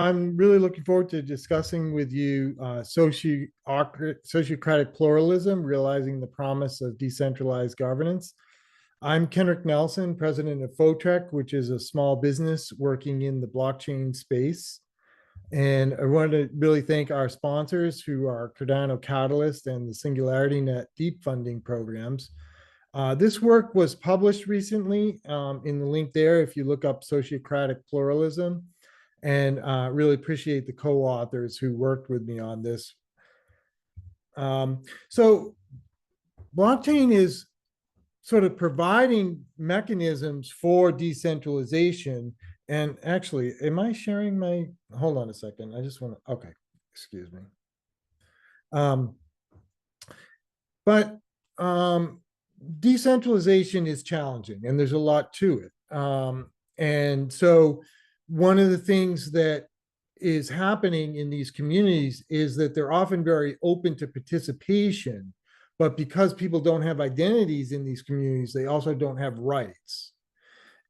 I'm really looking forward to discussing with you sociocratic pluralism, realizing the promise of decentralized governance. I'm Kenrick Nelson, president of Photrek, which is a small business working in the blockchain space. And I want to really thank our sponsors, who are Cardano Catalyst and the Singularity Net Deep Funding programs. This work was published recently in the link there if you look up Sociocratic Pluralism, and really appreciate the co-authors who worked with me on this. So blockchain is sort of providing mechanisms for decentralization. And actually, am I sharing my, hold on a second. I just want to, okay, excuse me. But decentralization is challenging and there's a lot to it. And so one of the things that is happening in these communities is that they're often very open to participation, but because people don't have identities in these communities, they also don't have rights.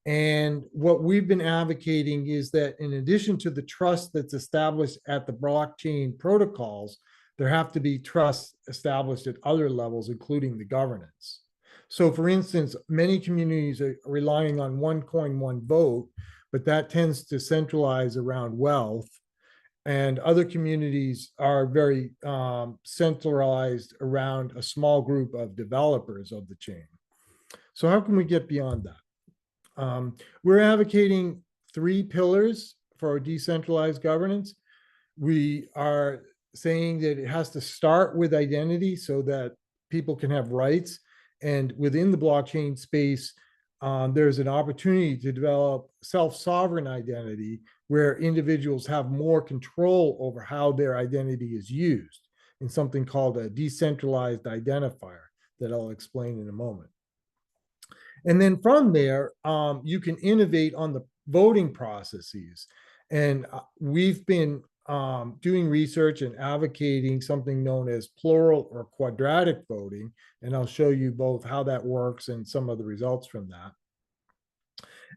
And what we've been advocating is that in addition to the trust that's established at the blockchain protocols, there have to be trusts established at other levels, including the governance. So for instance, many communities are relying on one coin, one vote, but that tends to centralize around wealth. And other communities are very centralized around a small group of developers of the chain. So how can we get beyond that? We're advocating 3 pillars for decentralized governance. We are saying that it has to start with identity so that people can have rights. And within the blockchain space, there's an opportunity to develop self-sovereign identity where individuals have more control over how their identity is used in something called a decentralized identifier that I'll explain in a moment. And then from there, you can innovate on the voting processes. And we've been doing research and advocating something known as plural or quadratic voting. And I'll show you both how that works and some of the results from that.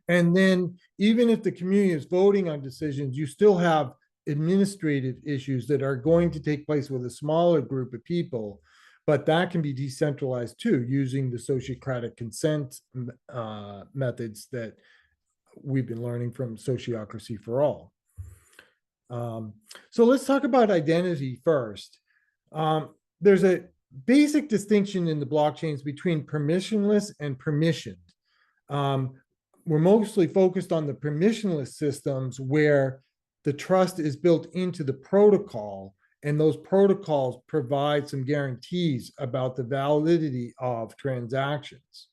And then even if the community is voting on decisions, you still have administrative issues that are going to take place with a smaller group of people, but that can be decentralized too, using the Sociocratic consent methods that we've been learning from Sociocracy for All. So let's talk about identity first. There's a basic distinction in the blockchains between permissionless and permissioned. We're mostly focused on the permissionless systems where the trust is built into the protocol, and those protocols provide some guarantees about the validity of transactions.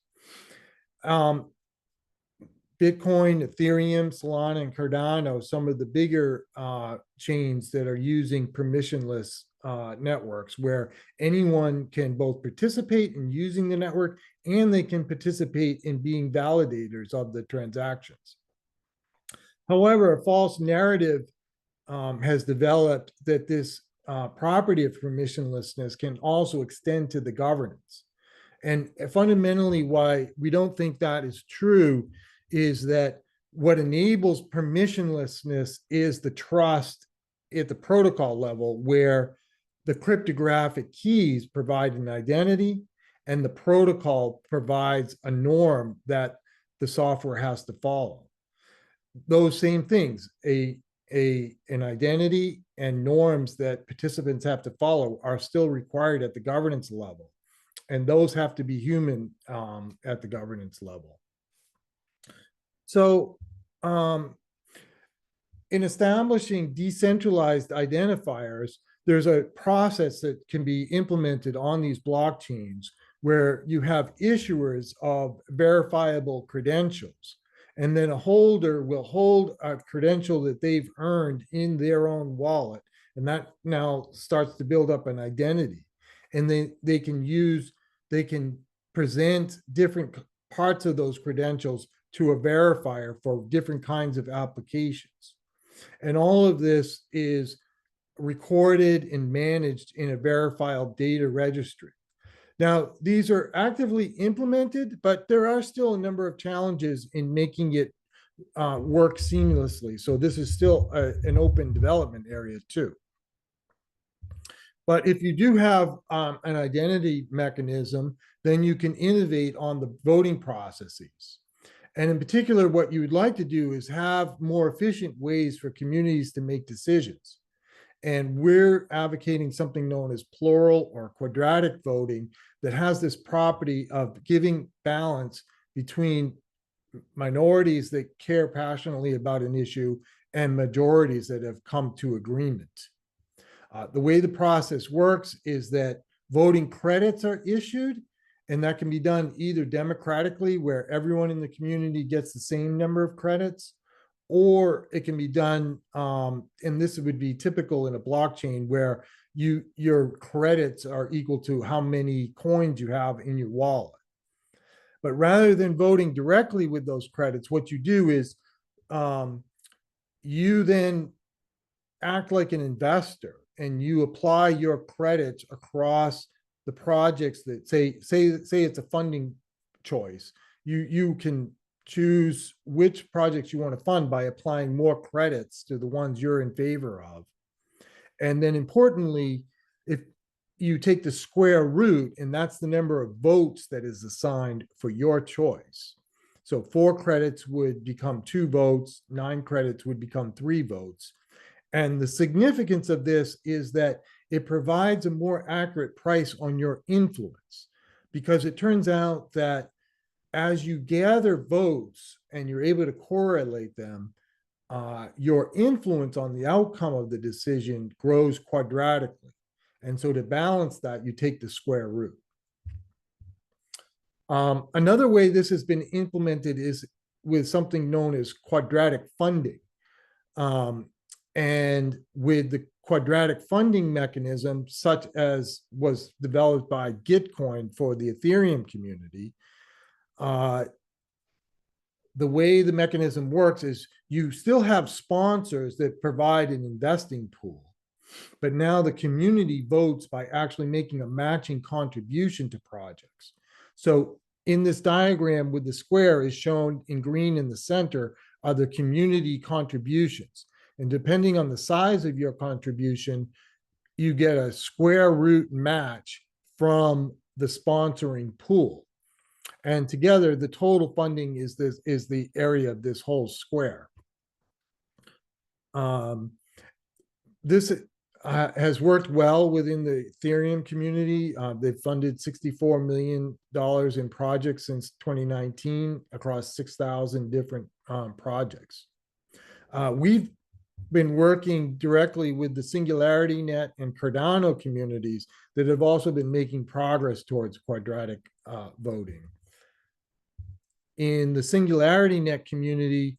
Bitcoin, Ethereum, Solana, and Cardano, some of the bigger chains that are using permissionless networks where anyone can both participate in using the network and they can participate in being validators of the transactions. However, a false narrative has developed that this property of permissionlessness can also extend to the governance. And fundamentally, why we don't think that is true is that what enables permissionlessness is the trust at the protocol level, where the cryptographic keys provide an identity and the protocol provides a norm that the software has to follow. Those same things, an identity and norms that participants have to follow are still required at the governance level. And those have to be human at the governance level. So in establishing decentralized identifiers, there's a process that can be implemented on these blockchains where you have issuers of verifiable credentials. And then a holder will hold a credential that they've earned in their own wallet. And that now starts to build up an identity. And they can present different parts of those credentials to a verifier for different kinds of applications. And all of this is recorded and managed in a verifiable data registry. Now, these are actively implemented, but there are still a number of challenges in making it work seamlessly. So this is still an open development area too. But if you do have an identity mechanism, then you can innovate on the voting processes. And in particular, what you would like to do is have more efficient ways for communities to make decisions. And we're advocating something known as plural or quadratic voting that has this property of giving balance between minorities that care passionately about an issue and majorities that have come to agreement. The way the process works is that voting credits are issued, and that can be done either democratically, where everyone in the community gets the same number of credits, or it can be done, and this would be typical in a blockchain, where your credits are equal to how many coins you have in your wallet. But rather than voting directly with those credits, what you do is you then act like an investor and you apply your credits across the projects that say it's a funding choice. You can choose which projects you want to fund by applying more credits to the ones you're in favor of. And then importantly, if you take the square root, and that's the number of votes that is assigned for your choice. So 4 credits would become 2 votes, 9 credits would become 3 votes. And the significance of this is that it provides a more accurate price on your influence, because it turns out that as you gather votes and you're able to correlate them, your influence on the outcome of the decision grows quadratically. And so to balance that, you take the square root. Another way this has been implemented is with something known as quadratic funding. And with the quadratic funding mechanism, such as was developed by Gitcoin for the Ethereum community, the way the mechanism works is you still have sponsors that provide an investing pool, but now the community votes by actually making a matching contribution to projects. So in this diagram with the square is shown in green in the center are the community contributions. And depending on the size of your contribution, you get a square root match from the sponsoring pool. And together, the total funding is the area of this whole square. This has worked well within the Ethereum community. They've funded $64 million in projects since 2019 across 6,000 different projects. We've been working directly with the Singularity Net and Cardano communities that have also been making progress towards quadratic voting. In the Singularity Net community,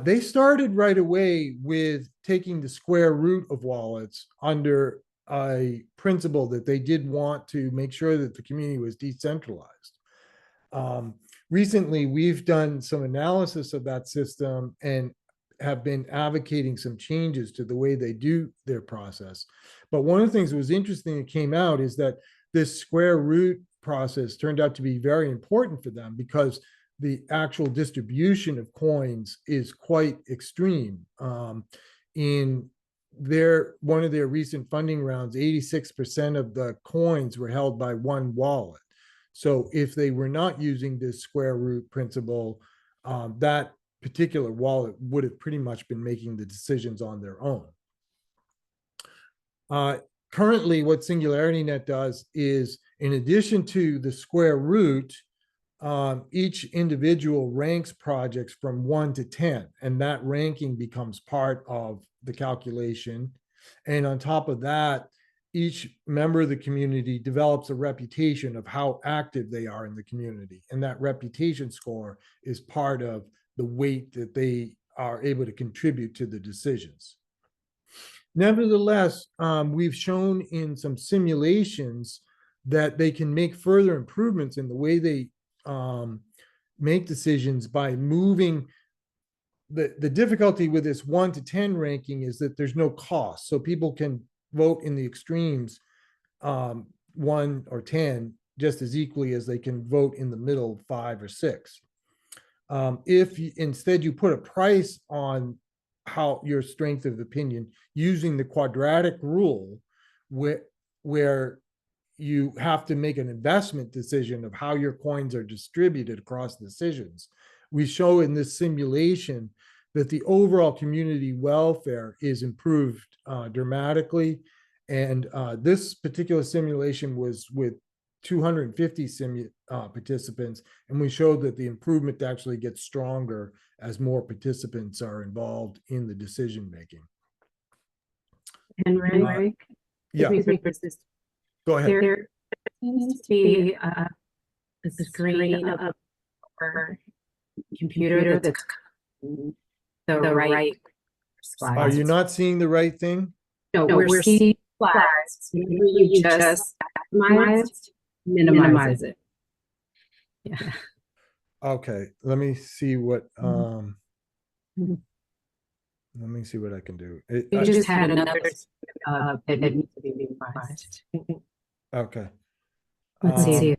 they started right away with taking the square root of wallets under a principle that they did want to make sure that the community was decentralized. Recently, we've done some analysis of that system and have been advocating some changes to the way they do their process. But one of the things that was interesting that came out is that this square root process turned out to be very important for them, because the actual distribution of coins is quite extreme. In one of their recent funding rounds, 86% of the coins were held by one wallet. So if they were not using this square root principle, that particular wallet would have pretty much been making the decisions on their own. Currently, what SingularityNet does is, in addition to the square root, each individual ranks projects from 1 to 10, and that ranking becomes part of the calculation. And on top of that, each member of the community develops a reputation of how active they are in the community. And that reputation score is part of the weight that they are able to contribute to the decisions. Nevertheless, we've shown in some simulations that they can make further improvements in the way they make decisions by moving. The difficulty with this 1 to 10 ranking is that there's no cost. So people can vote in the extremes, 1 or 10, just as equally as they can vote in the middle, 5 or 6. If instead you put a price on how your strength of opinion using the quadratic rule, where you have to make an investment decision of how your coins are distributed across decisions. We show in this simulation that the overall community welfare is improved dramatically. And this particular simulation was with 250 participants, and we showed that the improvement actually gets stronger as more participants are involved in the decision making. Henry, yeah, go ahead. There seems to be a screen of our computer that's the right slide. Are you not seeing the right thing? No, we're seeing slides. You just minimize it. Yeah. Okay, let me see what Mhm. let me see what I can do. You just had another that needs to be minimized. Okay. Let's see.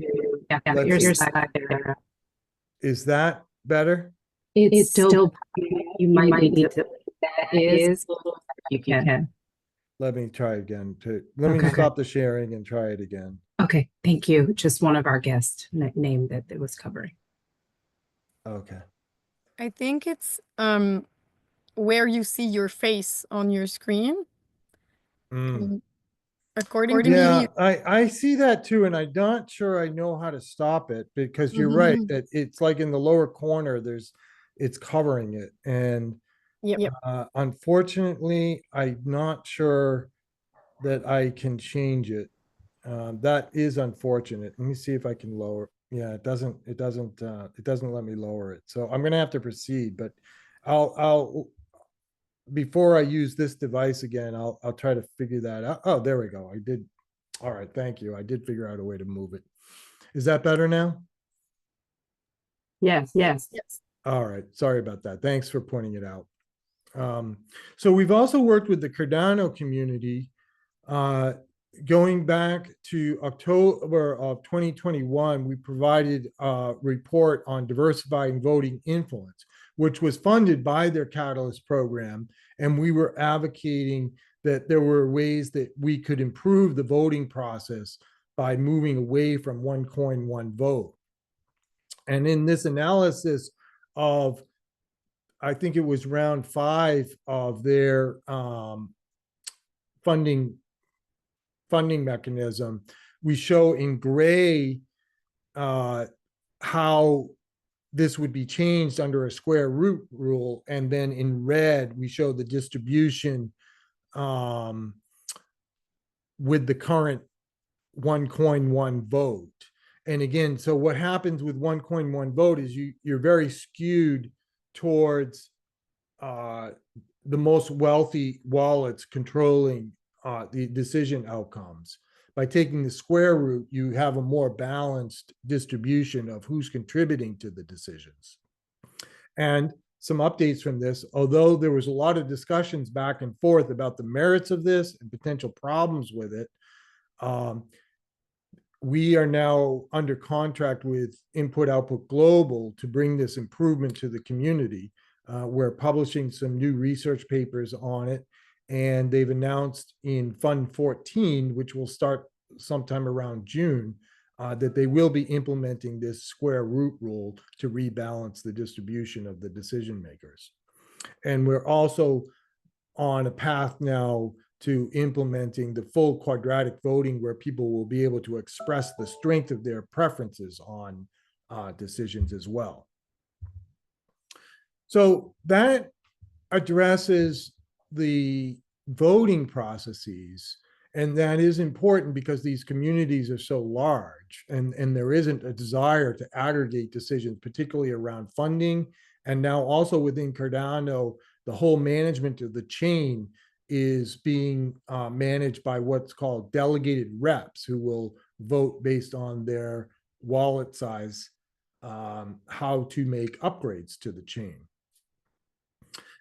Yeah, your slide there. Is that better? It's still, you might need to, that is, you can. Let me try again. Let me stop the sharing and try it again. Okay, thank you. Just one of our guests named that it was covering. Okay. I think it's where you see your face on your screen. According to me, I see that too, and I'm not sure I know how to stop it, because you're right that it's like in the lower corner, it's covering it, and unfortunately, I'm not sure that I can change it. That is unfortunate. Let me see if I can lower. Yeah, it doesn't let me lower it. So I'm gonna have to proceed, but I'll before I use this device again, I'll try to figure that out. Oh, there we go. I did. All right, thank you. I did figure out a way to move it. Is that better now? Yes. All right. Sorry about that. Thanks for pointing it out. So we've also worked with the Cardano community. Going back to October of 2021, we provided a report on diversifying voting influence, which was funded by their Catalyst program. And we were advocating that there were ways that we could improve the voting process by moving away from one coin, one vote. And in this analysis of, I think it was round 5 of their funding mechanism, we show in gray how this would be changed under a square root rule, and then in red we show the distribution with the current one coin, one vote. And again, so what happens with one coin, one vote is you're very skewed towards the most wealthy wallets controlling the decision outcomes. By taking the square root, you have a more balanced distribution of who's contributing to the decisions. And some updates from this, although there was a lot of discussions back and forth about the merits of this and potential problems with it, we are now under contract with Input Output Global to bring this improvement to the community. We're publishing some new research papers on it, and they've announced in Fund 14, which will start sometime around June, that they will be implementing this square root rule to rebalance the distribution of the decision makers. And we're also on a path now to implementing the full quadratic voting, where people will be able to express the strength of their preferences on decisions as well. So that addresses the voting processes, and that is important because these communities are so large, and there isn't a desire to aggregate decisions, particularly around funding. And now also within Cardano, the whole management of the chain is being managed by what's called delegated reps, who will vote based on their wallet size, how to make upgrades to the chain.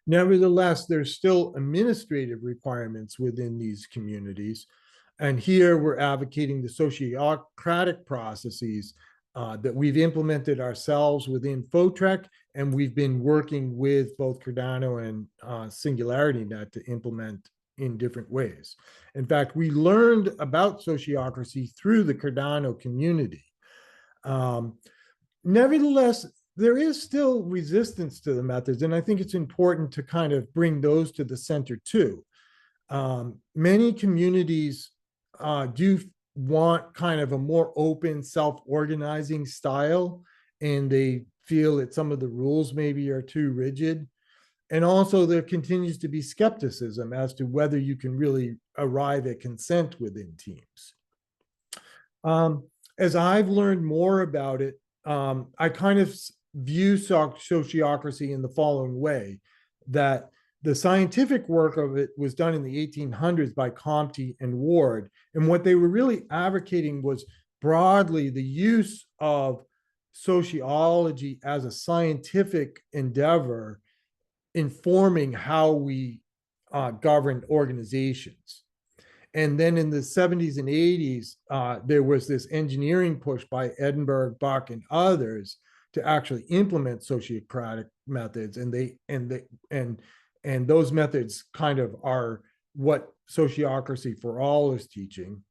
Nevertheless, there's still administrative requirements within these communities. And here we're advocating the sociocratic processes that we've implemented ourselves within Photrek And we've been working with both Cardano and SingularityNet to implement in different ways. In fact, we learned about sociocracy through the Cardano community. Nevertheless, there is still resistance to the methods, and I think it's important to kind of bring those to the center too. Many communities do want kind of a more open, self-organizing style, and they feel that some of the rules maybe are too rigid. And also there continues to be skepticism as to whether you can really arrive at consent within teams. As I've learned more about it, I kind of view sociocracy in the following way, that the scientific work of it was done in the 1800s by Comte and Ward. And what they were really advocating was broadly the use of sociology as a scientific endeavor informing how we govern organizations. And then in the 70s and 80s, there was this engineering push by Edinburgh, Buck, and others to actually implement sociocratic methods, and those methods kind of are what Sociocracy for All is teaching.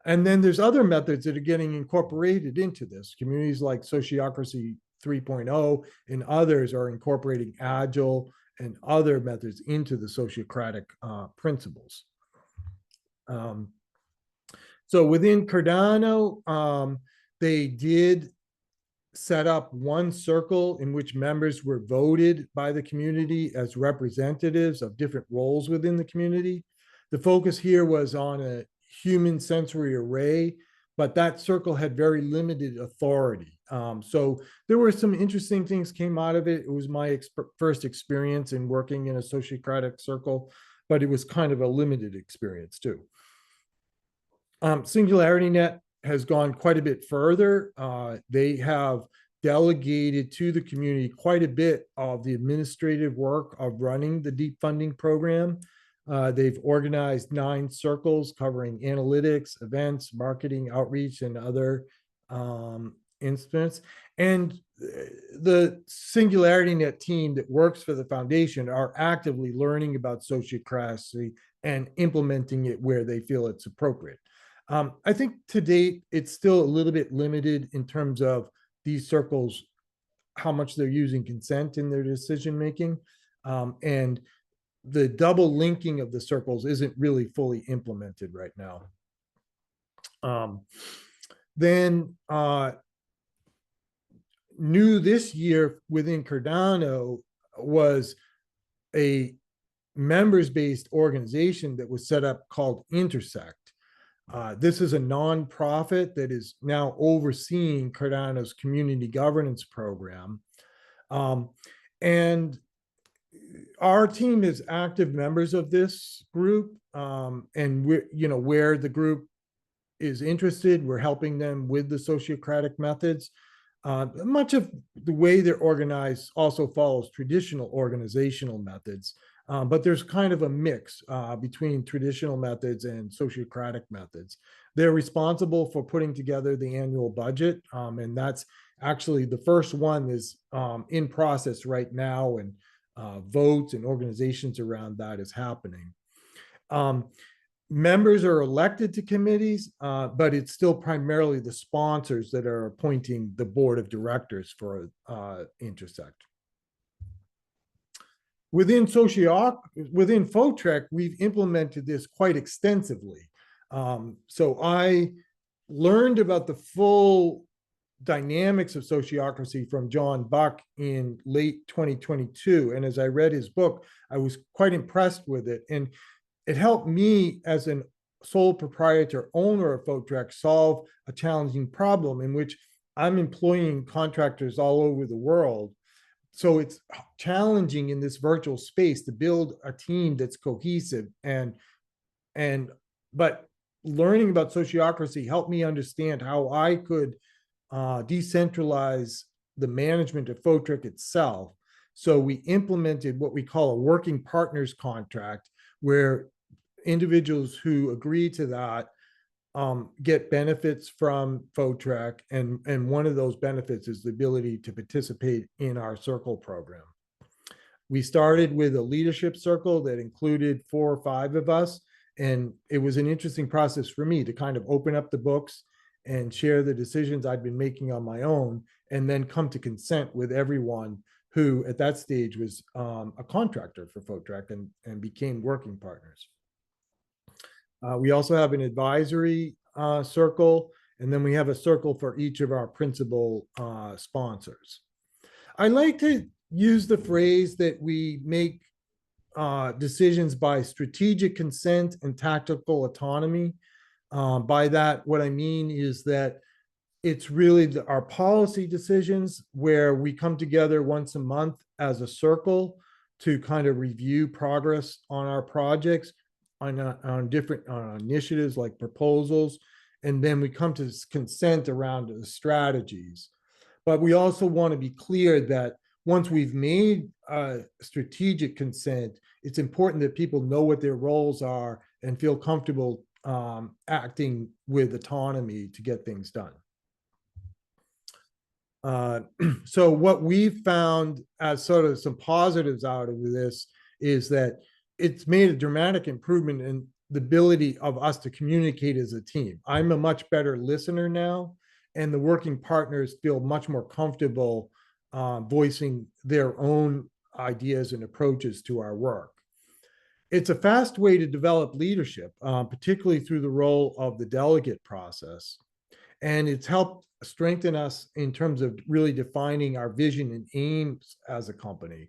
And then there's other methods that are getting incorporated into this. Communities like Sociocracy 3.0 and others are incorporating Agile and other methods into the Sociocratic principles. So within Cardano, they did set up one circle in which members were voted by the community as representatives of different roles within the community. The focus here was on a human sensory array, but that circle had very limited authority. So there were some interesting things came out of it. It was my first experience in working in a Sociocratic circle, but it was kind of a limited experience too. SingularityNet has gone quite a bit further. They have delegated to the community quite a bit of the administrative work of running the deep funding program. They've organized 9 circles covering analytics, events, marketing, outreach, and other instruments. And the SingularityNet team that works for the foundation are actively learning about sociocracy and implementing it where they feel it's appropriate. I think to date, it's still a little bit limited in terms of these circles, how much they're using consent in their decision-making. And the double linking of the circles isn't really fully implemented right now. Then new this year within Cardano was a members-based organization that was set up called Intersect. This is a nonprofit that is now overseeing Cardano's community governance program. And our team is active members of this group, and we're, where the group is interested, we're helping them with the sociocratic methods. Much of the way they're organized also follows traditional organizational methods, but there's kind of a mix between traditional methods and sociocratic methods. They're responsible for putting together the annual budget, and that's actually the first one is in process right now, and votes and organizations around that is happening. Members are elected to committees, but it's still primarily the sponsors that are appointing the board of directors for Intersect. Within Photrek, we've implemented this quite extensively. So I learned about the full dynamics of sociocracy from John Buck in late 2022. And as I read his book, I was quite impressed with it. And it helped me as a sole proprietor owner of Photrek solve a challenging problem in which I'm employing contractors all over the world. So it's challenging in this virtual space to build a team that's cohesive, but learning about sociocracy helped me understand how I could decentralize the management of Photrek itself. So we implemented what we call a working partners contract, where individuals who agree to that get benefits from Photrek, and one of those benefits is the ability to participate in our circle program. We started with a leadership circle that included 4 or 5 of us, and it was an interesting process for me to kind of open up the books and share the decisions I'd been making on my own, and then come to consent with everyone who at that stage was a contractor for Photrek and became working partners. We also have an advisory circle, and then we have a circle for each of our principal sponsors. I like to use the phrase that we make decisions by strategic consent and tactical autonomy. By that, what I mean is that it's really our policy decisions where we come together once a month as a circle to kind of review progress on our projects, on different initiatives like proposals, and then we come to consent around the strategies. But we also want to be clear that once we've made a strategic consent, it's important that people know what their roles are and feel comfortable acting with autonomy to get things done. So what we've found as sort of some positives out of this is that it's made a dramatic improvement in the ability of us to communicate as a team. I'm a much better listener now, and the working partners feel much more comfortable voicing their own ideas and approaches to our work. It's a fast way to develop leadership, particularly through the role of the delegate process. And it's helped strengthen us in terms of really defining our vision and aims as a company.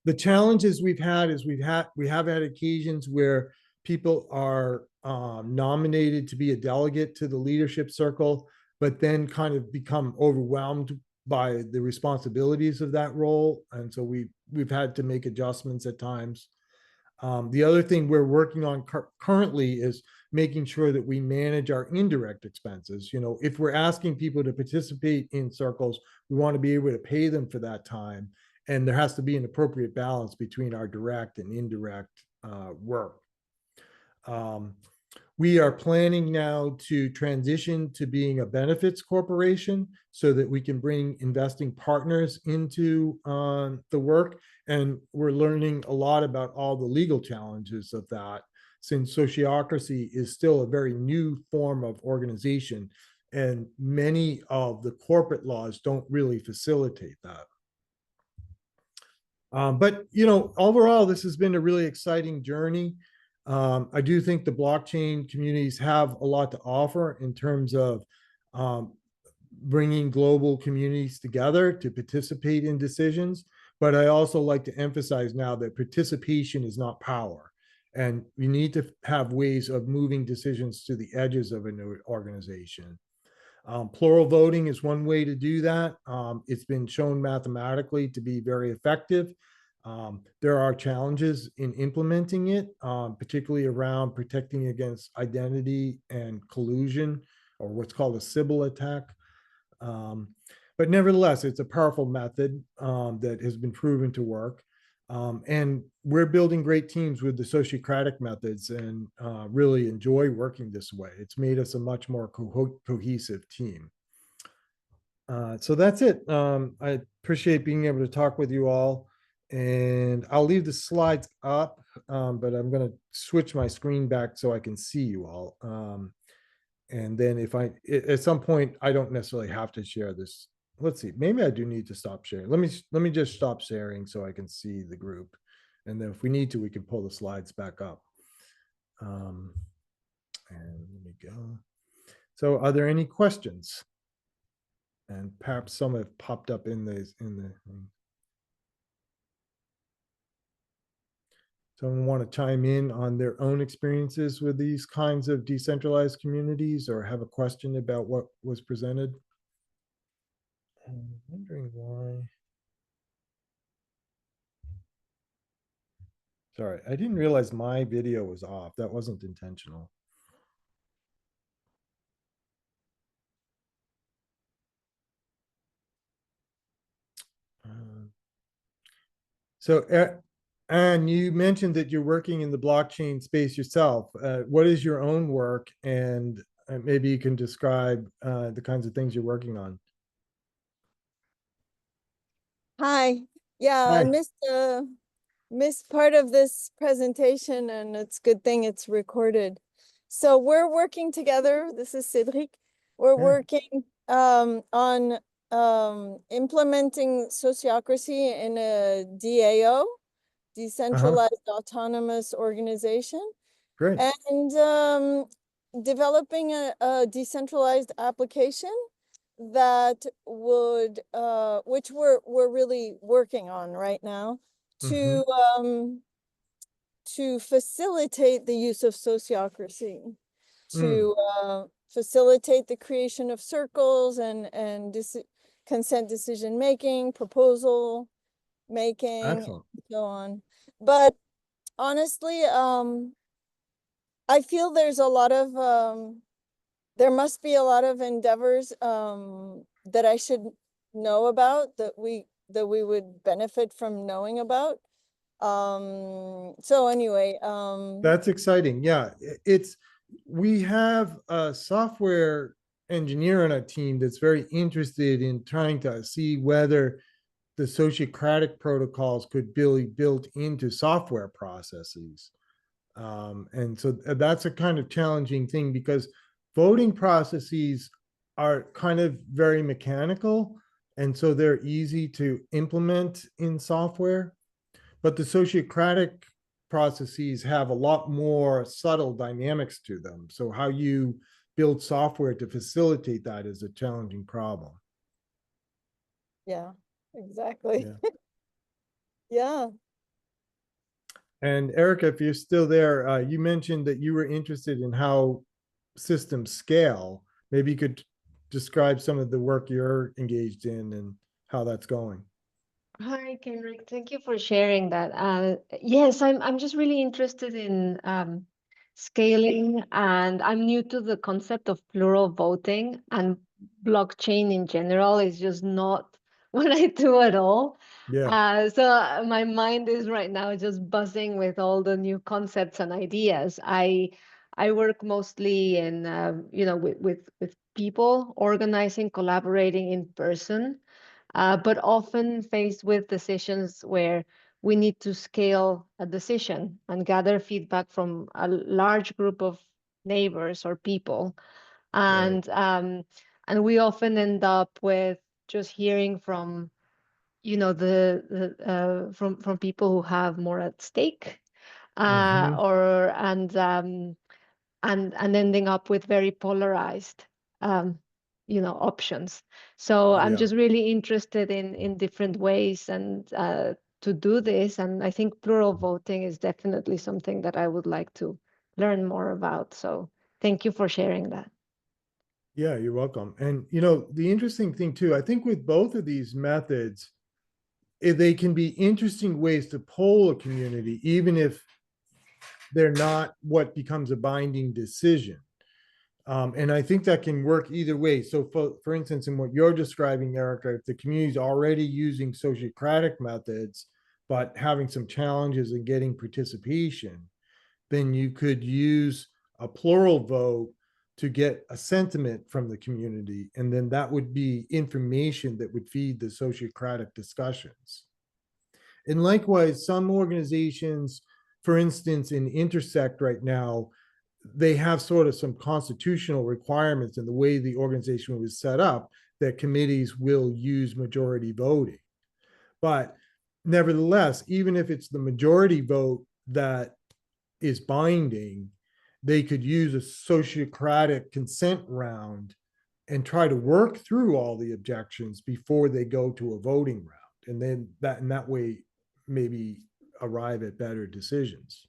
The challenges we've had is we have had occasions where people are nominated to be a delegate to the leadership circle, but then kind of become overwhelmed by the responsibilities of that role. And so we've had to make adjustments at times. The other thing we're working on currently is making sure that we manage our indirect expenses. You know, if we're asking people to participate in circles, we want to be able to pay them for that time. And there has to be an appropriate balance between our direct and indirect work. We are planning now to transition to being a benefits corporation so that we can bring investing partners into the work. And we're learning a lot about all the legal challenges of that, since sociocracy is still a very new form of organization, and many of the corporate laws don't really facilitate that. But, you know, overall, this has been a really exciting journey. I do think the blockchain communities have a lot to offer in terms of bringing global communities together to participate in decisions. But I also like to emphasize now that participation is not power. And we need to have ways of moving decisions to the edges of an organization. Plural voting is one way to do that. It's been shown mathematically to be very effective. There are challenges in implementing it, particularly around protecting against identity and collusion, or what's called a Sybil attack. But nevertheless, it's a powerful method that has been proven to work. And we're building great teams with the Sociocratic methods, and really enjoy working this way. It's made us a much more cohesive team. So that's it. I appreciate being able to talk with you all. And I'll leave the slides up, but I'm going to switch my screen back so I can see you all. And then if at some point, I don't necessarily have to share this. Let's see, maybe I do need to stop sharing. Let me just stop sharing so I can see the group. And then if we need to, we can pull the slides back up. And let me go. So are there any questions? And perhaps some have popped up in the. Someone want to chime in on their own experiences with these kinds of decentralized communities, or have a question about what was presented? I'm wondering why. Sorry, I didn't realize my video was off. That wasn't intentional. So And you mentioned that you're working in the blockchain space yourself. What is your own work? And maybe you can describe the kinds of things you're working on. Hi. Yeah, I Hi. missed part of this presentation, and it's a good thing it's recorded. So we're working together. This is Cedric. We're Yeah. working on implementing sociocracy in a DAO, decentralized autonomous organization, Great. and developing a decentralized application that would which we're really working on right now to to facilitate the use of sociocracy, to facilitate the creation of circles and consent decision making, proposal making, Excellent. and so on. But honestly, I feel there's a lot of there must be a lot of endeavors that I should know about, that we would benefit from knowing about. So anyway, That's exciting. Yeah, we have a software engineer on our team that's very interested in trying to see whether the Sociocratic protocols could be built into software processes. And so that's a kind of challenging thing because voting processes are kind of very mechanical. And so they're easy to implement in software. But the Sociocratic processes have a lot more subtle dynamics to them. So how you build software to facilitate that is a challenging problem. yeah, exactly. Yeah. Yeah. And Erica, if you're still there, you mentioned that you were interested in how systems scale. Maybe you could describe some of the work you're engaged in and how that's going. Hi, Kenrick. Thank you for sharing that. Yes, I'm just really interested in scaling, and I'm new to the concept of plural voting, and blockchain in general is just not what I do at all. Yeah. So my mind is right now just buzzing with all the new concepts and ideas. I work mostly in with people organizing, collaborating in person, but often faced with decisions where we need to scale a decision and gather feedback from a large group of neighbors or people. Right. And we often end up with just hearing from, from people who have more at stake, Mhm. or and ending up with very polarized options. So I'm Yeah. just really interested in different ways and to do this, and I think plural voting is definitely something that I would like to learn more about. So thank you for sharing that. Yeah, you're welcome. And the interesting thing too, I think with both of these methods, they can be interesting ways to poll a community, even if they're not what becomes a binding decision. And I think that can work either way. So, for instance, in what you're describing, Erica, if the community is already using sociocratic methods, but having some challenges in getting participation, then you could use a plural vote to get a sentiment from the community. And then that would be information that would feed the sociocratic discussions. And likewise, some organizations, for instance, in Intersect right now, they have sort of some constitutional requirements in the way the organization was set up that committees will use majority voting. But nevertheless, even if it's the majority vote that is binding, they could use a sociocratic consent round and try to work through all the objections before they go to a voting round. And then in that way, maybe arrive at better decisions.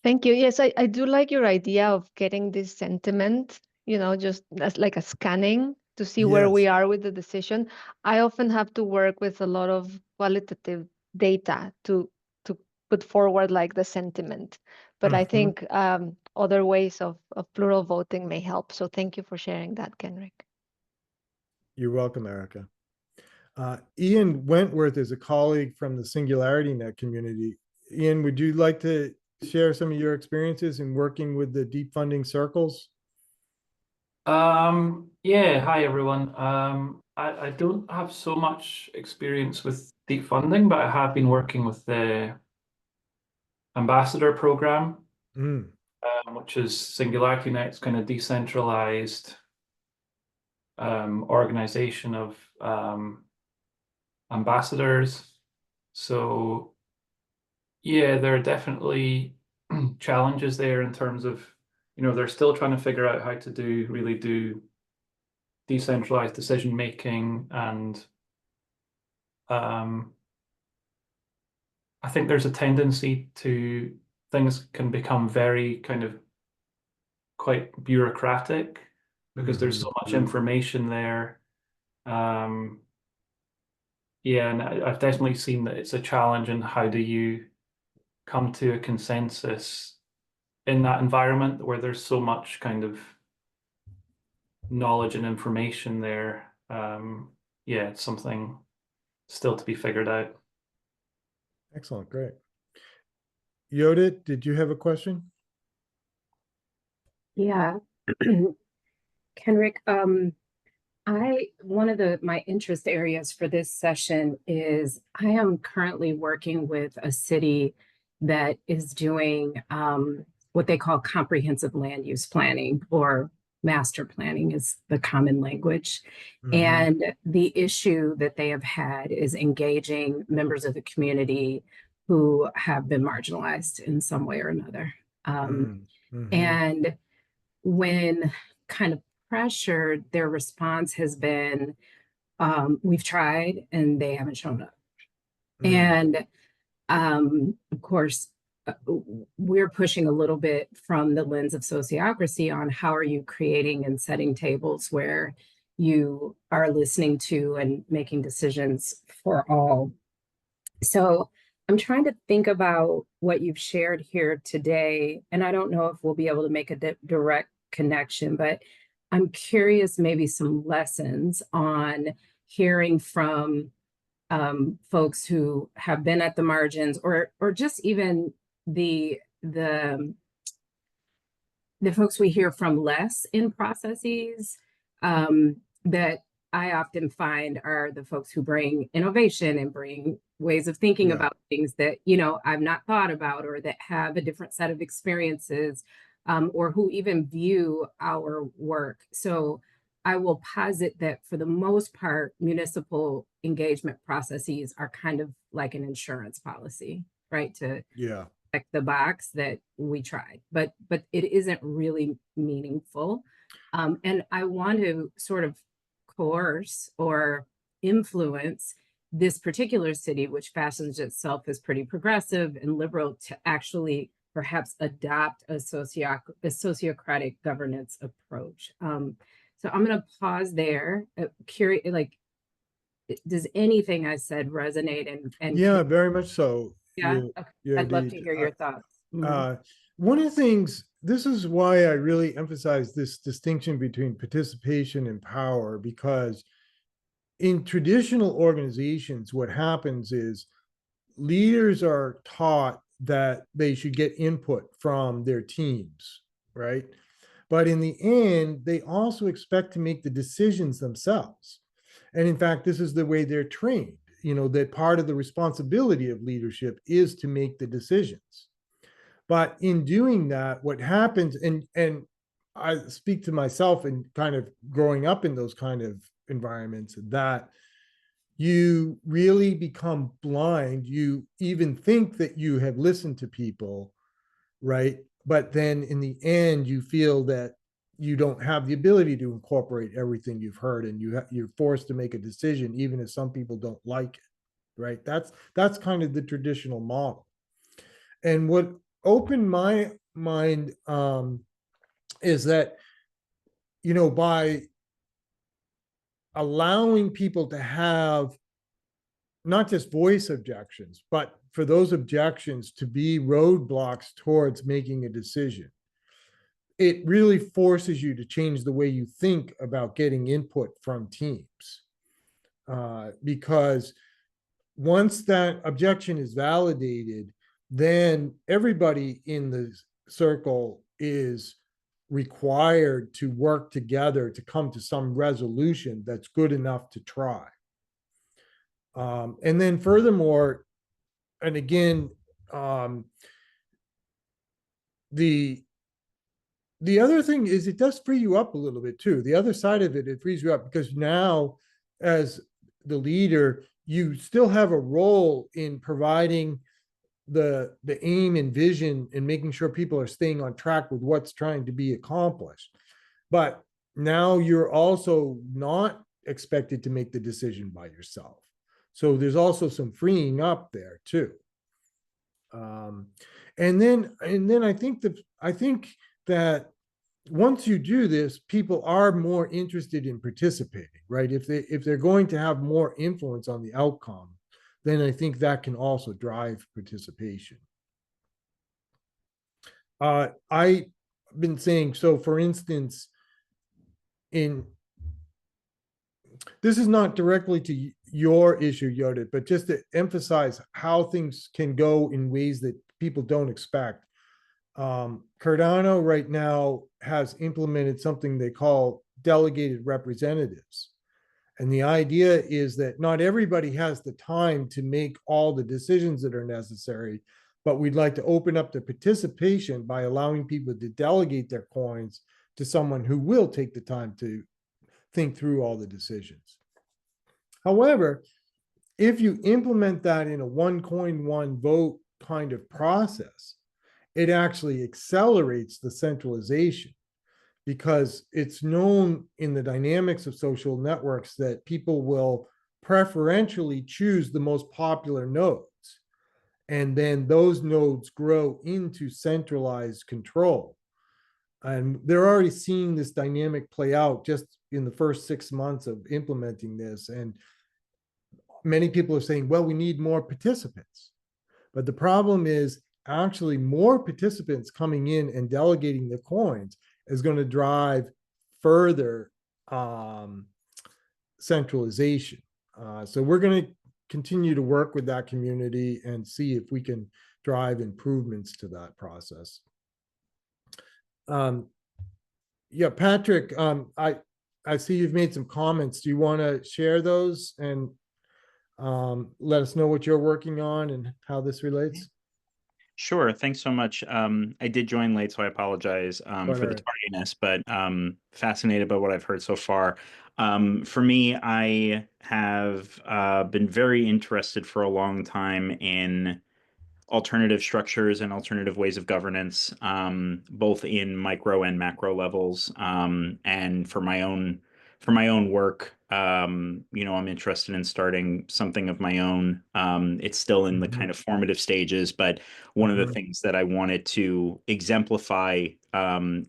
Thank you. Yes, I do like your idea of getting this sentiment, just as like a scanning to see where we Yes. are with the decision. I often have to work with a lot of qualitative data to put forward like the sentiment. But I Mhm. think other ways of plural voting may help. So thank you for sharing that, Kenrick. You're welcome, Erica. Ian Wentworth is a colleague from the Singularity Net community. Ian, would you like to share some of your experiences in working with the deep funding circles? Yeah, hi everyone. I don't have so much experience with deep funding, but I have been working with the ambassador program, Mm, which is Singularity Net's kind of decentralized organization of ambassadors. So yeah, there are definitely challenges there in terms of, they're still trying to figure out how to really do decentralized decision making, and I think there's a tendency to things can become very kind of quite bureaucratic because there's so much information there. Yeah, and I've definitely seen that it's a challenge in how do you come to a consensus in that environment where there's so much kind of knowledge and information there. Yeah, it's something still to be figured out. excellent, great. Yodit, did you have a question? Yeah. Kenrick, one of my interest areas for this session is I am currently working with a city that is doing what they call comprehensive land use planning, or master planning is the common language. And the issue that they have had is engaging members of the community who have been marginalized in some way or another. And when kind of pressured, their response has been, we've tried and they haven't shown up. And of course, we're pushing a little bit from the lens of sociocracy on how are you creating and setting tables where you are listening to and making decisions for all. So I'm trying to think about what you've shared here today, and I don't know if we'll be able to make a direct connection, but I'm curious, maybe some lessons on hearing from folks who have been at the margins, or just even the folks we hear from less in processes, that I often find are the folks who bring innovation and bring ways of thinking about things that, I've not thought about, or that have a different set of experiences, or who even view our work. So I will posit that for the most part, municipal engagement processes are kind of like an insurance policy, right? To check the box that we tried, but it isn't really meaningful. And I want to sort of coerce or influence this particular city, which fashions itself as pretty progressive and liberal, to actually perhaps adopt a sociocratic governance approach. So I'm going to pause there. Curious, like, does anything I said resonate? And yeah, very much so. Yeah, okay. I'd love to hear your thoughts. One of the things, this is why I really emphasize this distinction between participation and power, because in traditional organizations, what happens is leaders are taught that they should get input from their teams, right? But in the end, they also expect to make the decisions themselves. And in fact, this is the way they're trained, that part of the responsibility of leadership is to make the decisions. But in doing that, what happens, and I speak to myself and kind of growing up in those kind of environments, that you really become blind. You even think that you have listened to people, right? But then in the end, you feel that you don't have the ability to incorporate everything you've heard, and you're forced to make a decision, even if some people don't like it, right? That's kind of the traditional model. And what opened my mind is that, by allowing people to have not just voice objections, but for those objections to be roadblocks towards making a decision, it really forces you to change the way you think about getting input from teams. because once that objection is validated, then everybody in the circle is required to work together to come to some resolution that's good enough to try. And then furthermore, and again, the other thing is it does free you up a little bit too. The other side of it, it frees you up because now as the leader, you still have a role in providing the aim and vision and making sure people are staying on track with what's trying to be accomplished. But now you're also not expected to make the decision by yourself. So there's also some freeing up there too. And then I think that once you do this, people are more interested in participating, right? If they're going to have more influence on the outcome, then I think that can also drive participation. I've been saying, so for instance, this is not directly to your issue, Yoda, but just to emphasize how things can go in ways that people don't expect. Cardano right now has implemented something they call delegated representatives. And the idea is that not everybody has the time to make all the decisions that are necessary, but we'd like to open up the participation by allowing people to delegate their coins to someone who will take the time to think through all the decisions. However, if you implement that in a one coin, one vote kind of process, it actually accelerates the centralization, because it's known in the dynamics of social networks that people will preferentially choose the most popular nodes. And then those nodes grow into centralized control. And they're already seeing this dynamic play out just in the first 6 months of implementing this. And many people are saying, well, we need more participants. But the problem is actually more participants coming in and delegating the coins is going to drive further centralization. So we're going to continue to work with that community and see if we can drive improvements to that process. Yeah, Patrick, I see you've made some comments. Do you want to share those and let us know what you're working on and how this relates? Sure. Thanks so much. I did join late, so I apologize for the tardiness, but fascinated by what I've heard so far. For me, I have been very interested for a long time in alternative structures and alternative ways of governance, both in micro and macro levels. And for my own work, I'm interested in starting something of my own. It's still in the kind of formative stages, but one of the things that I wanted to exemplify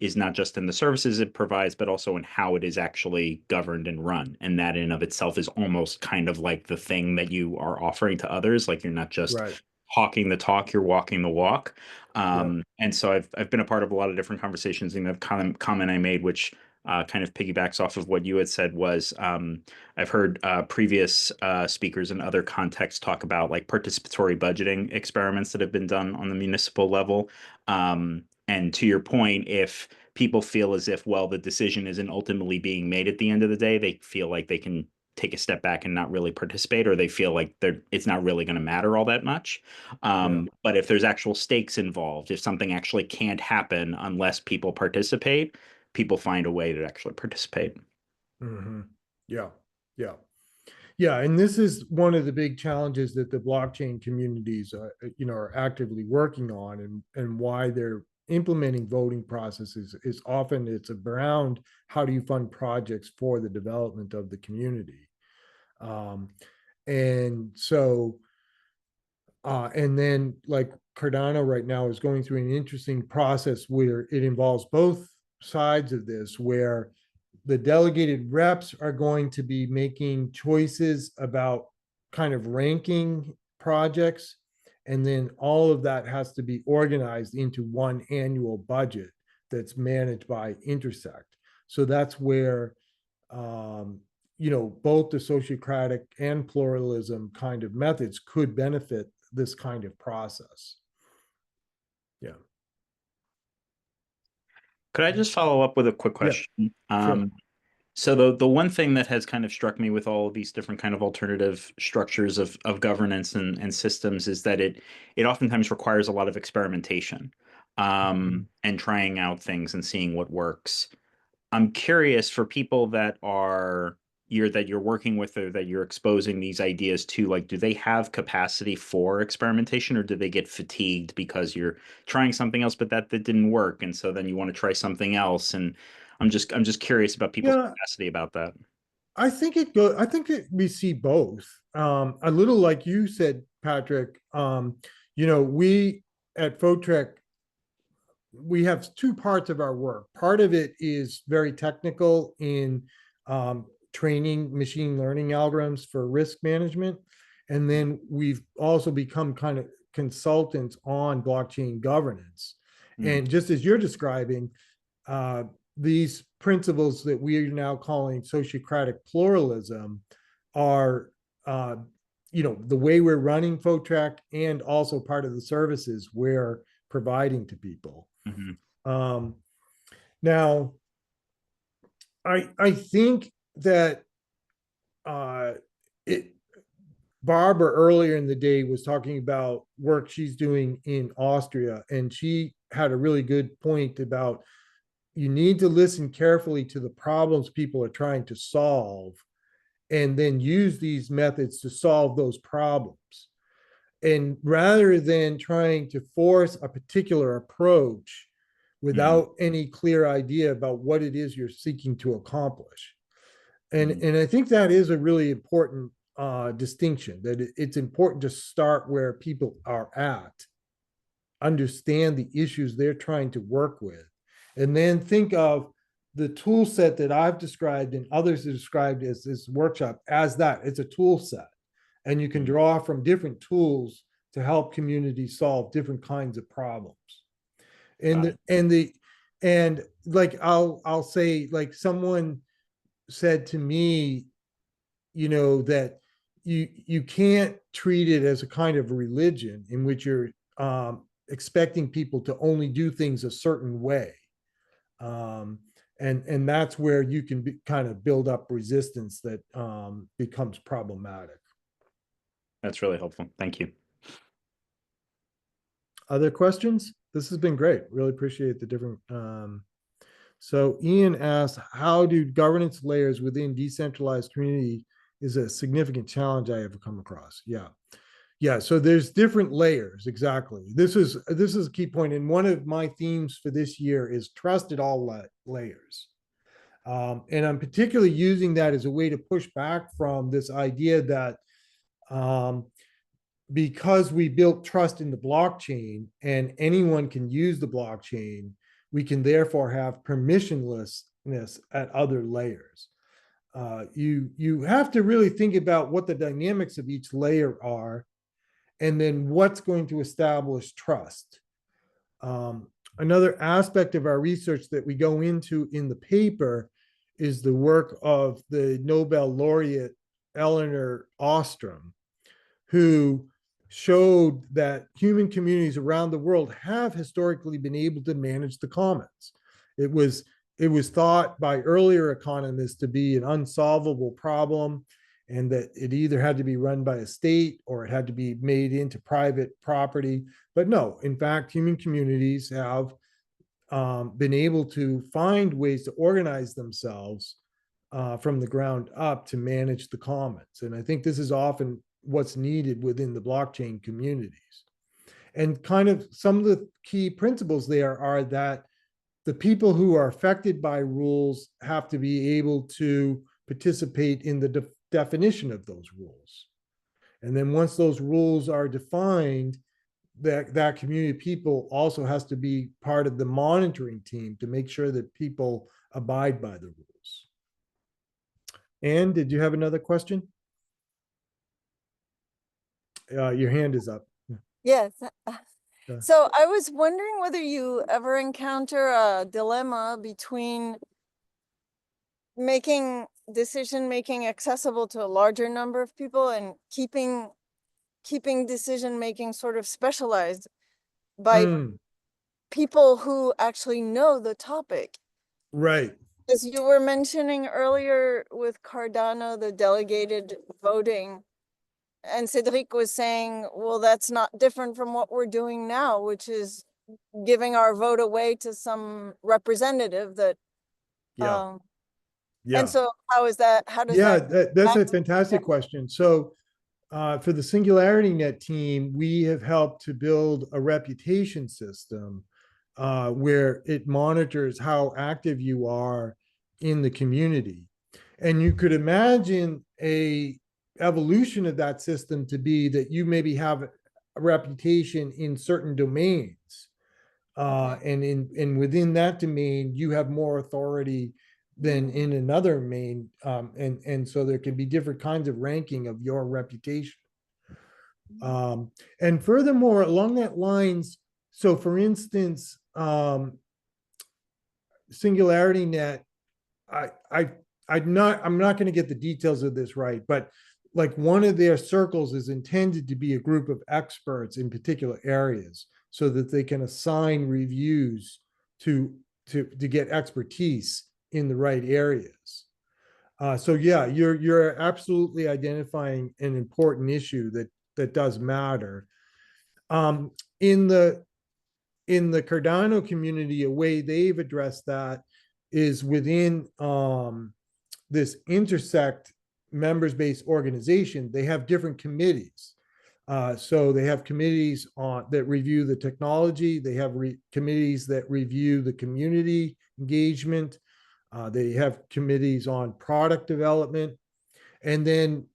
is not just in the services it provides, but also in how it is actually governed and run. And that in of itself is almost kind of like the thing that you are offering to others. Like you're not just hawking the talk, you're walking the walk. And so I've been a part of a lot of different conversations, and the comment I made, which kind of piggybacks off of what you had said, was I've heard previous speakers in other contexts talk about like participatory budgeting experiments that have been done on the municipal level. And to your point, if people feel as if, well, the decision isn't ultimately being made at the end of the day, they feel like they can take a step back and not really participate, or they feel like it's not really going to matter all that much. But if there's actual stakes involved, if something actually can't happen unless people participate, people find a way to actually participate. Yeah, and this is one of the big challenges that the blockchain communities, are actively working on, and why they're implementing voting processes is often it's around how do you fund projects for the development of the community. And so, and then like Cardano right now is going through an interesting process where it involves both sides of this, where the delegated reps are going to be making choices about kind of ranking projects. And then all of that has to be organized into one annual budget that's managed by Intersect. So that's where both the sociocratic and pluralism kind of methods could benefit this kind of process. Yeah. Could I just follow up with a quick question? Sure. So the one thing that has kind of struck me with all of these different kind of alternative structures of governance and systems is that it oftentimes requires a lot of experimentation, and trying out things and seeing what works. I'm curious, for people that you're working with or that you're exposing these ideas to, like, do they have capacity for experimentation, or do they get fatigued because you're trying something else but that didn't work, and so then you want to try something else? And I'm just curious about people's capacity about that. I think we see both. A little like you said, Patrick. We at Photrek, we have two parts of our work. Part of it is very technical in training machine learning algorithms for risk management. And then we've also become kind of consultants on blockchain governance. And just as you're describing, these principles that we are now calling sociocratic pluralism are, the way we're running Photrek, and also part of the services we're providing to people. Now, I think that Barbara earlier in the day was talking about work she's doing in Austria, and she had a really good point about you need to listen carefully to the problems people are trying to solve, and then use these methods to solve those problems. And rather than trying to force a particular approach without any clear idea about what it is you're seeking to accomplish. And I think that is a really important distinction, that it's important to start where people are at, understand the issues they're trying to work with, and then think of the tool set that I've described and others have described as this workshop as that. It's a tool set, and you can draw from different tools to help communities solve different kinds of problems. And like I'll say, like, someone said to me, that you can't treat it as a kind of religion in which you're expecting people to only do things a certain way. And that's where you can kind of build up resistance that becomes problematic. That's really helpful. Thank you. Other questions? This has been great. Really appreciate the different. So Ian asked, how do governance layers within decentralized community is a significant challenge I have come across? Yeah. So there's different layers. Exactly. This is a key point. And one of my themes for this year is trust at all layers. And I'm particularly using that as a way to push back from this idea that because we built trust in the blockchain and anyone can use the blockchain, we can therefore have permissionlessness at other layers. You have to really think about what the dynamics of each layer are, and then what's going to establish trust. Another aspect of our research that we go into in the paper is the work of the Nobel laureate Elinor Ostrom, who showed that human communities around the world have historically been able to manage the commons. It was thought by earlier economists to be an unsolvable problem, and that it either had to be run by a state or it had to be made into private property. But no, in fact, human communities have been able to find ways to organize themselves from the ground up to manage the commons. And I think this is often what's needed within the blockchain communities. And kind of some of the key principles there are that the people who are affected by rules have to be able to participate in the definition of those rules. And then once those rules are defined, that community of people also has to be part of the monitoring team to make sure that people abide by the rules. Anne, did you have another question? Your hand is up. Yes. So I was wondering whether you ever encounter a dilemma between making decision-making accessible to a larger number of people and keeping decision-making sort of specialized by Mm, people who actually know the topic. right. As you were mentioning earlier with Cardano, the delegated voting, and Cedric was saying, well, that's not different from what we're doing now, which is giving our vote away to some representative that, Yeah. and so how is that, how does Yeah, that? that's a fantastic question. So for the Singularity Net team, we have helped to build a reputation system where it monitors how active you are in the community. And you could imagine a evolution of that system to be that you maybe have a reputation in certain domains. And within that domain, you have more authority than in another domain. And so there can be different kinds of ranking of your reputation. And furthermore, along that lines, so for instance, Singularity Net, I'm not going to get the details of this right, but like one of their circles is intended to be a group of experts in particular areas so that they can assign reviews to get expertise in the right areas. So yeah, you're absolutely identifying an important issue that does matter. In the Cardano community, a way they've addressed that is within this intersect members-based organization. They have different committees. So they have committees that review the technology. They have committees that review the community engagement. They have committees on product development. And then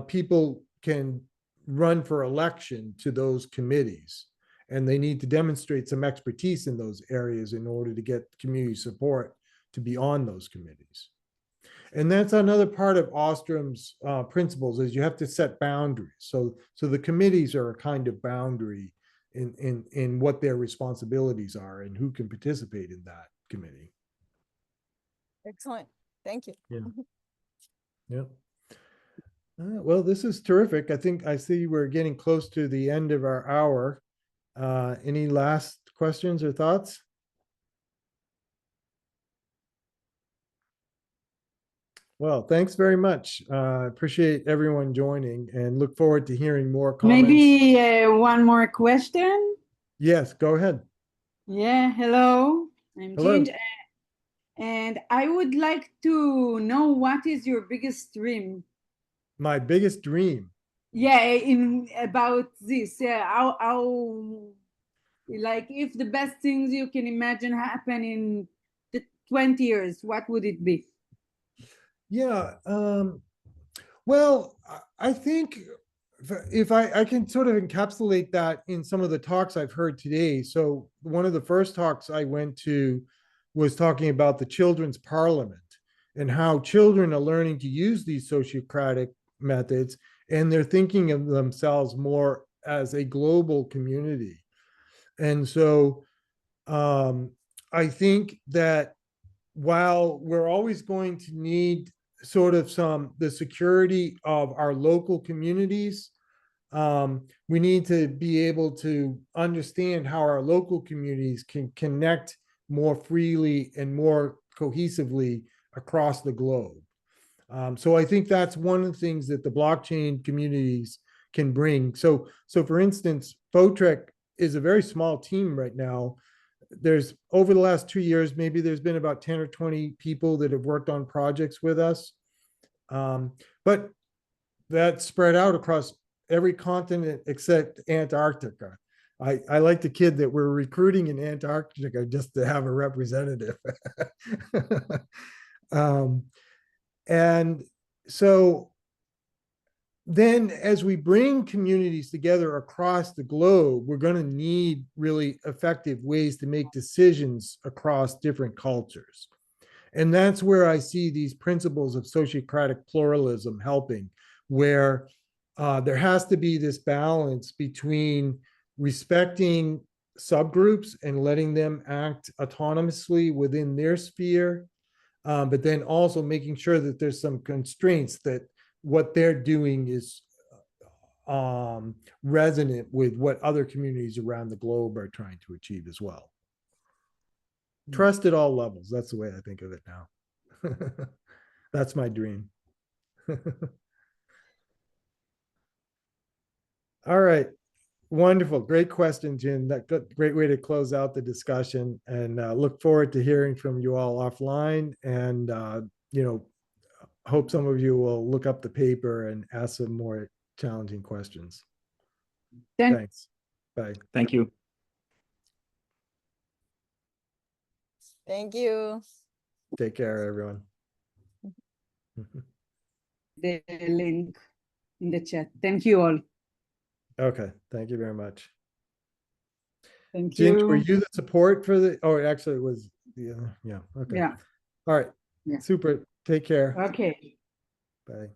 people can run for election to those committees. And they need to demonstrate some expertise in those areas in order to get community support to be on those committees. And that's another part of Ostrom's principles is you have to set boundaries. So the committees are a kind of boundary in what their responsibilities are and who can participate in that committee. Excellent. Thank you. Yeah. Yeah. Well, this is terrific. I see we're getting close to the end of our hour. Any last questions or thoughts? Well, thanks very much. Appreciate everyone joining and look forward to hearing more comments. Maybe one more question. Yes, go ahead. Yeah, hello. I'm Hello. Ginge, and I would like to know what is your biggest dream? My biggest dream. Yeah, in about this. Yeah, how like if the best things you can imagine happen in the 20 years, what would it be? Yeah. Well, I think if I can sort of encapsulate that in some of the talks I've heard today. So one of the first talks I went to was talking about the children's parliament and how children are learning to use these sociocratic methods, and they're thinking of themselves more as a global community. And so I think that while we're always going to need sort of the security of our local communities, we need to be able to understand how our local communities can connect more freely and more cohesively across the globe. So I think that's one of the things that the blockchain communities can bring. So for instance, Photrek is a very small team right now. There's over the last 2 years, maybe there's been about 10 or 20 people that have worked on projects with us. But that's spread out across every continent except Antarctica. I like to kid that we're recruiting in Antarctica just to have a representative. And so then as we bring communities together across the globe, we're going to need really effective ways to make decisions across different cultures. And that's where I see these principles of sociocratic pluralism helping, where there has to be this balance between respecting subgroups and letting them act autonomously within their sphere, but then also making sure that there's some constraints that what they're doing is resonant with what other communities around the globe are trying to achieve as well. Trust at all levels. That's the way I think of it now. That's my dream. All right. Wonderful. Great question, Jin. That great way to close out the discussion, and look forward to hearing from you all offline, and hope some of you will look up the paper and ask some more challenging questions. Thanks. Bye. Thank you. Thank you. Take care, everyone. The link in the chat. Thank you all. Okay. Thank you very much. Thank Jin, you. were you the support for the, oh, actually it was the, yeah. Okay. Yeah. All right. Yeah. Super. Take care. Okay. Bye.